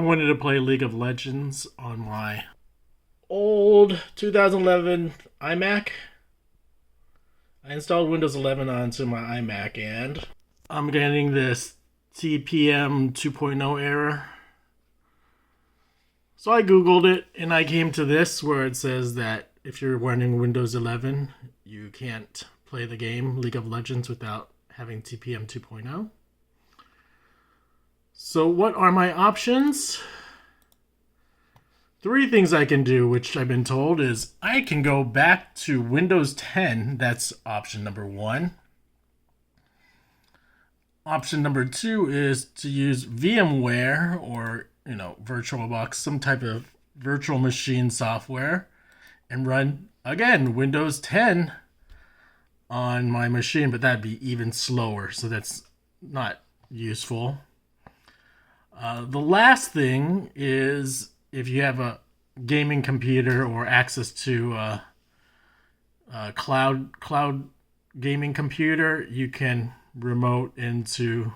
wanted to play League of Legends on my old 2011 iMac. I installed Windows 11 onto my iMac and I'm getting this TPM 2.0 error. So I Googled it and I came to this where it says that if you're running Windows 11, you can't play the game League of Legends without having TPM 2.0. So what are my options? 3 things I can do, which I've been told, is I can go back to Windows 10. That's option number 1. Option number 2 is to use VMware or, VirtualBox, some type of virtual machine software, and run, again, Windows 10 on my machine, but that'd be even slower, so that's not useful. The last thing is if you have a gaming computer or access to a cloud gaming computer, you can remote into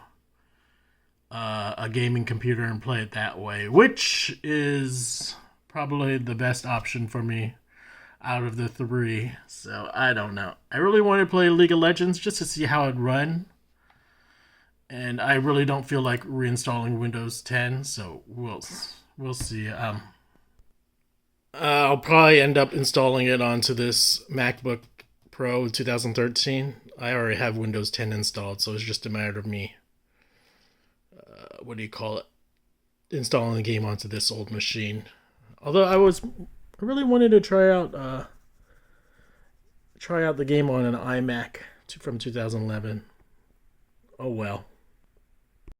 a gaming computer and play it that way, which is probably the best option for me out of the 3. So I don't know. I really want to play League of Legends just to see how it run. And I really don't feel like reinstalling Windows 10, so we'll see. I'll probably end up installing it onto this MacBook Pro 2013. I already have Windows 10 installed, so it's just a matter of me, installing the game onto this old machine. Although I really wanted to try out the game on an iMac from 2011. Oh well.